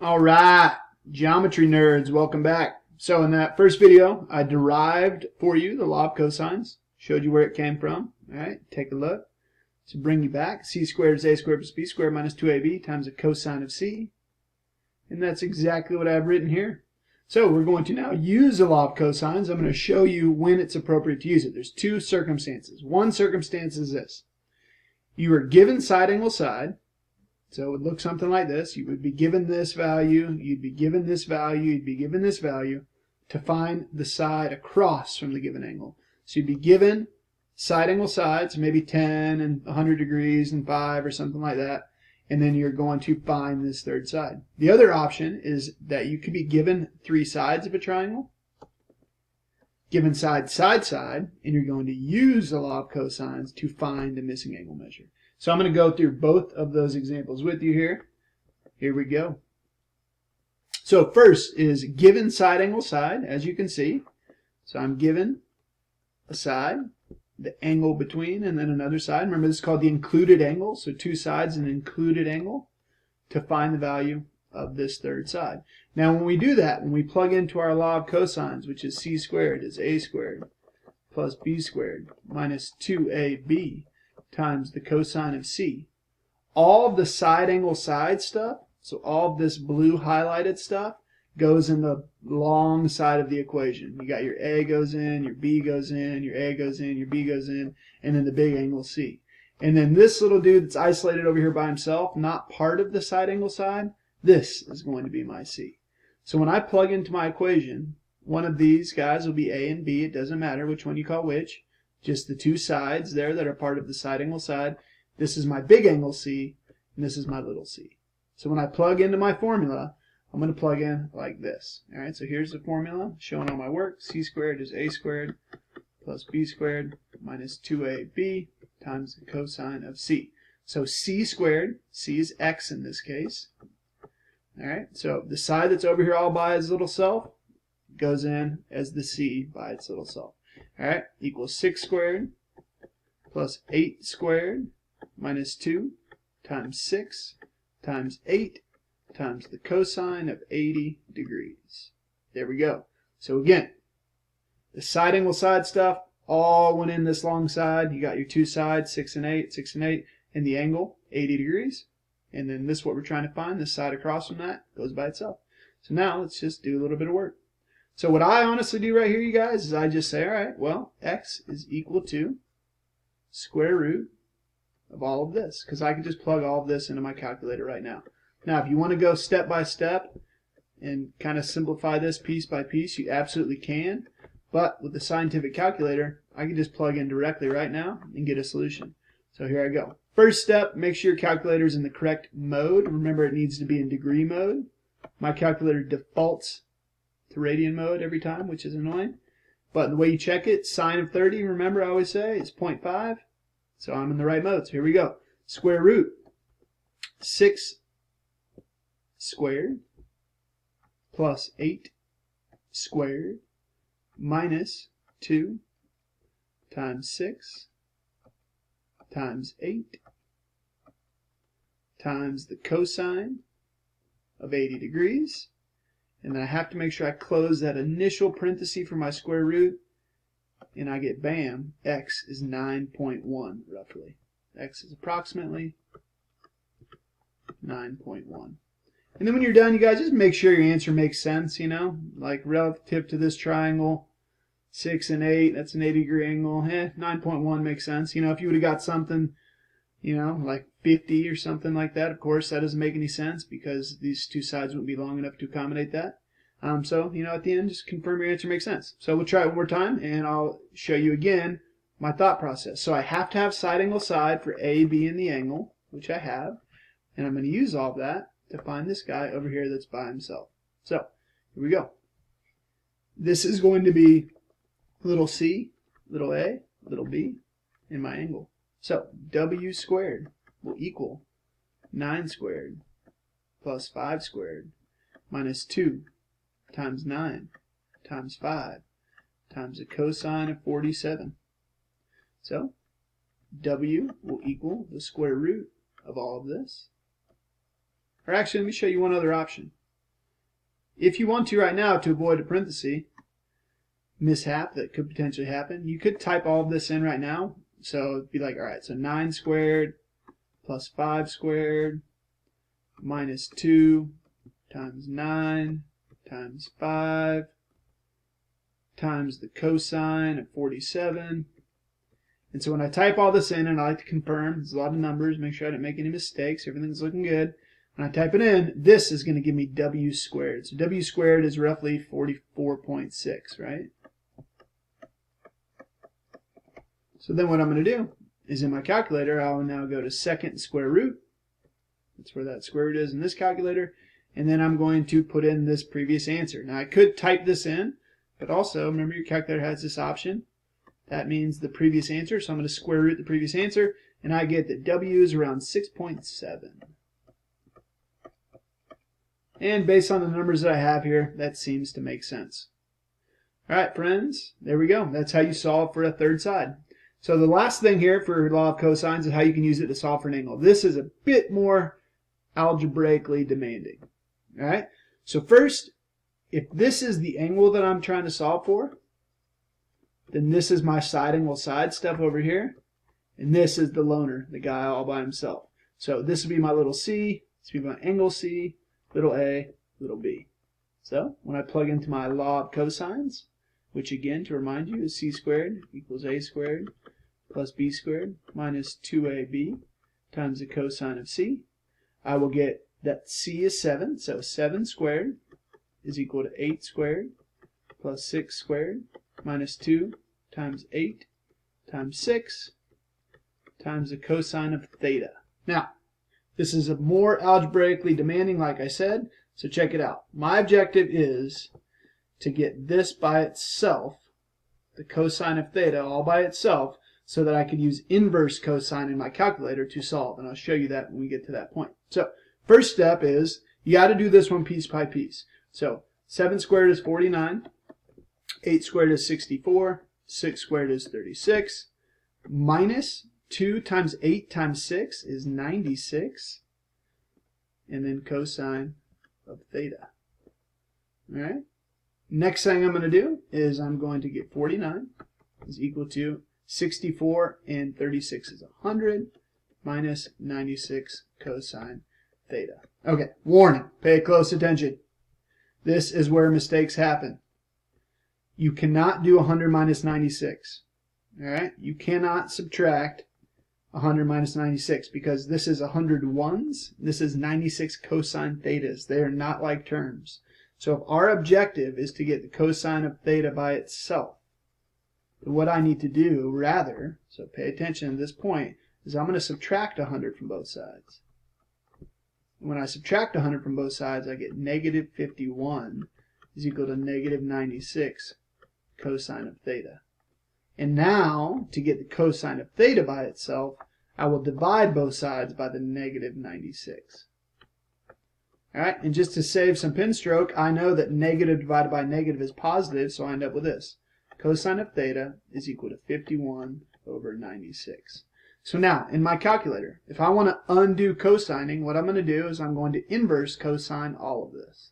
All right, geometry nerds, welcome back. So in that first video, I derived for you the law of cosines, showed you where it came from. All right, take a look. To bring you back, c squared is a squared plus b squared minus 2ab times the cosine of c. And that's exactly what I've written here. So we're going to now use the law of cosines. I'm going to show you when it's appropriate to use it. There's two circumstances. One circumstance is this. You are given side angle side. So it would look something like this. You would be given this value, you'd be given this value, you'd be given this value to find the side across from the given angle. So you'd be given side angle sides, maybe 10 and 100 degrees and 5 or something like that, and then you're going to find this third side. The other option is that you could be given three sides of a triangle, given side, side, side, and you're going to use the law of cosines to find the missing angle measure. So I'm going to go through both of those examples with you here. Here we go. So first is given side angle side, as you can see. So I'm given a side, the angle between, and then another side. Remember, this is called the included angle. So two sides and an included angle to find the value of this third side. Now when we do that, when we plug into our law of cosines, which is c squared is a squared plus b squared minus 2ab times the cosine of c. All of the side angle side stuff, so all of this blue highlighted stuff, goes in the long side of the equation. You got your a goes in, your b goes in, your a goes in, your b goes in, and then the big angle c. And then this little dude that's isolated over here by himself, not part of the side angle side, this is going to be my c. So when I plug into my equation, one of these guys will be a and b. It doesn't matter which one you call which. Just the two sides there that are part of the side angle side. This is my big angle c, and this is my little c. So when I plug into my formula, I'm going to plug in like this. All right, so here's the formula showing all my work. C squared is a squared plus b squared minus 2ab times the cosine of c. So c squared, c is x in this case. All right, so the side that's over here all by its little self goes in as the c by its little self. All right, equals 6 squared plus 8 squared minus 2 times 6 times 8 times the cosine of 80 degrees. There we go. So again, the side angle side stuff all went in this long side. You got your two sides, 6 and 8, 6 and 8, and the angle, 80 degrees. And then this, what we're trying to find, this side across from that, goes by itself. So now let's just do a little bit of work. So what I honestly do right here, you guys, is I just say, all right, well, x is equal to square root of all of this, because I can just plug all of this into my calculator right now. Now, if you want to go step by step and kind of simplify this piece by piece, you absolutely can. But with the scientific calculator, I can just plug in directly right now and get a solution. So here I go. First step, make sure your calculator is in the correct mode. Remember, it needs to be in degree mode. My calculator defaults to radian mode every time, which is annoying. But the way you check it, sine of 30, remember I always say, is 0.5. So I'm in the right mode. So here we go. Square root 6 squared plus 8 squared minus 2 times 6 times 8 times the cosine of 80 degrees. And then I have to make sure I close that initial parenthesis for my square root. And I get, bam, x is 9.1 roughly. X is approximately 9.1. And then when you're done, you guys, just make sure your answer makes sense, you know. Like relative to this triangle, 6 and 8, that's an 80-degree angle. 9.1 makes sense. You know, if you would have got something, you know, like 50 or something like that, of course, that doesn't make any sense because these two sides wouldn't be long enough to accommodate that. So, you know, at the end, just confirm your answer makes sense. So we'll try it one more time, and I'll show you again my thought process. So I have to have side angle side for A, B, and the angle, which I have. And I'm going to use all of that to find this guy over here that's by himself. So here we go. This is going to be little c, little a, little b, and my angle. So w squared will equal 9 squared plus 5 squared minus 2 times 9 times 5 times the cosine of 47. So w will equal the square root of all of this. Or actually, let me show you one other option. if you want to right now, to avoid a parenthesis mishap that could potentially happen, you could type all of this in right now. So it'd be like, all right, so 9 squared plus 5 squared minus 2 times 9 times 5 times the cosine of 47. And so when I type all this in, and I like to confirm, there's a lot of numbers, make sure I didn't make any mistakes, everything's looking good. When I type it in, this is going to give me w squared. So w squared is roughly 44.6, right? So then what I'm going to do is in my calculator, I will now go to second square root. That's where that square root is in this calculator. And then I'm going to put in this previous answer. Now I could type this in, but also remember your calculator has this option. That means the previous answer. So I'm going to square root the previous answer, and I get that w is around 6.7. And based on the numbers that I have here, that seems to make sense. All right, friends, there we go. That's how you solve for a third side. So the last thing here for law of cosines is how you can use it to solve for an angle. This is a bit more algebraically demanding. All right. So first, if this is the angle that I'm trying to solve for, then this is my side angle side stuff over here, and this is the loner, the guy all by himself. So this would be my little c, this would be my angle c, little a, little b. So when I plug into my law of cosines, which again, to remind you, is c squared equals a squared plus b squared minus 2ab times the cosine of c, I will get that c is 7, so 7 squared is equal to 8 squared plus 6 squared minus 2 times 8 times 6 times the cosine of theta. Now, this is a more algebraically demanding, like I said, so check it out. My objective is to get this by itself, the cosine of theta all by itself, so that I could use inverse cosine in my calculator to solve, and I'll show you that when we get to that point. So, first step is, you got to do this one piece by piece. So, 7 squared is 49, 8 squared is 64, 6 squared is 36, minus 2 times 8 times 6 is 96, and then cosine of theta. All right. Next thing I'm going to do is I'm going to get 49 is equal to 64, and 36 is 100, minus 96 cosine theta. Okay, warning, pay close attention. This is where mistakes happen. You cannot do 100 minus 96. All right, you cannot subtract 100 minus 96 because this is 100 ones. This is 96 cosine thetas. They are not like terms. So if our objective is to get the cosine of theta by itself, then what I need to do rather, so pay attention at this point, is I'm going to subtract 100 from both sides. When I subtract 100 from both sides, I get negative 51 is equal to negative 96 cosine of theta. And now, to get the cosine of theta by itself, I will divide both sides by the negative 96. Alright, and just to save some pen stroke, I know that negative divided by negative is positive, so I end up with this. Cosine of theta is equal to 51 over 96. So now, in my calculator, if I want to undo cosining, what I'm going to do is I'm going to inverse cosine all of this.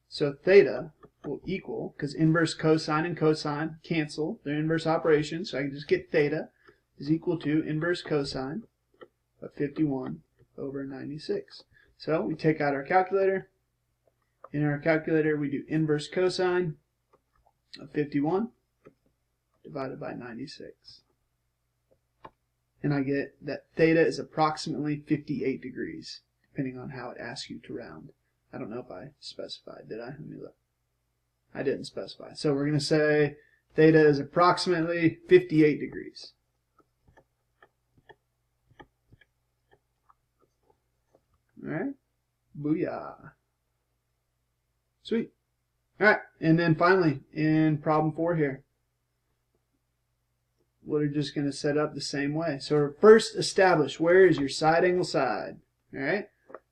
So theta will equal, because inverse cosine and cosine cancel, they're inverse operations, so I can just get theta is equal to inverse cosine of 51 over 96. So we take out our calculator. In our calculator, we do inverse cosine of 51 divided by 96. And I get that theta is approximately 58 degrees, depending on how it asks you to round. I don't know if I specified, did I? Let me look. I didn't specify. So we're going to say theta is approximately 58 degrees. Alright, booyah. Sweet. Alright, and then finally, in problem 4 here, we're just going to set up the same way. So first establish, where is your side angle side? Alright,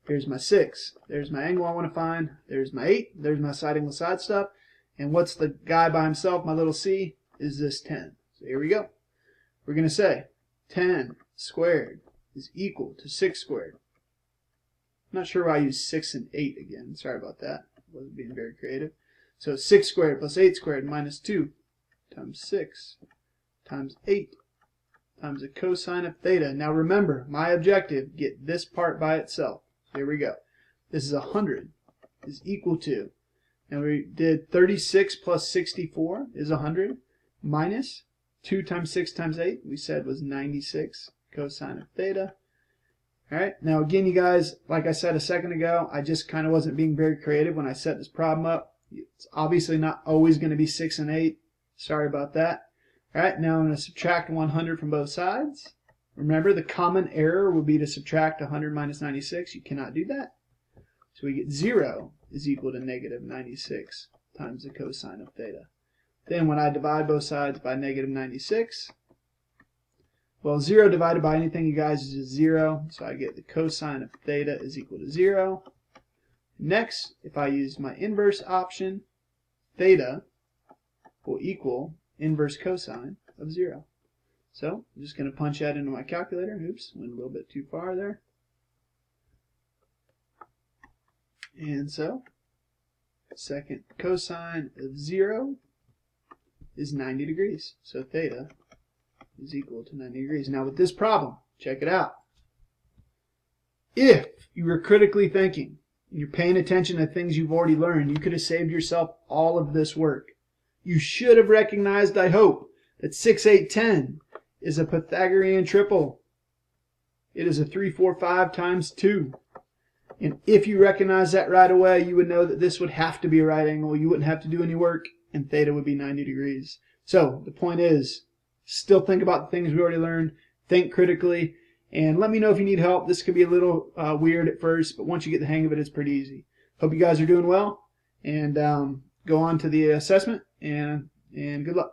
here's my 6. There's my angle I want to find. There's my 8. There's my side angle side stuff. And what's the guy by himself, my little c, is this 10. So here we go. We're going to say 10 squared is equal to 6 squared. not sure why I used 6 and 8 again. Sorry about that. Wasn't being very creative. So 6 squared plus 8 squared minus 2 times 6 times 8 times the cosine of theta. Now remember, my objective, get this part by itself. So here we go. This is 100 is equal to, and we did 36 plus 64 is 100 minus 2 times 6 times 8 we said was 96 cosine of theta. Alright, now again, you guys, like I said a second ago, I just kind of wasn't being very creative when I set this problem up. It's obviously not always going to be 6 and 8. Sorry about that. Alright, now I'm going to subtract 100 from both sides. Remember, the common error would be to subtract 100 minus 96. You cannot do that. So we get 0 is equal to negative 96 times the cosine of theta. Then when I divide both sides by negative 96, well, 0 divided by anything, you guys, is just 0. So I get the cosine of theta is equal to 0. Next, if I use my inverse option, theta will equal inverse cosine of 0. So I'm just going to punch that into my calculator. Oops, went a little bit too far there. And so, second cosine of 0 is 90 degrees. So theta is equal to 90 degrees. Now with this problem, check it out. If you were critically thinking, and you're paying attention to things you've already learned, you could have saved yourself all of this work. You should have recognized, I hope, that 6, 8, 10 is a Pythagorean triple. It is a 3, 4, 5 times 2. And if you recognize that right away, you would know that this would have to be a right angle. You wouldn't have to do any work, and theta would be 90 degrees. So the point is, still think about the things we already learned, think critically, and let me know if you need help. This could be a little weird at first, but once you get the hang of it, it's pretty easy. Hope you guys are doing well, and go on to the assessment, and good luck.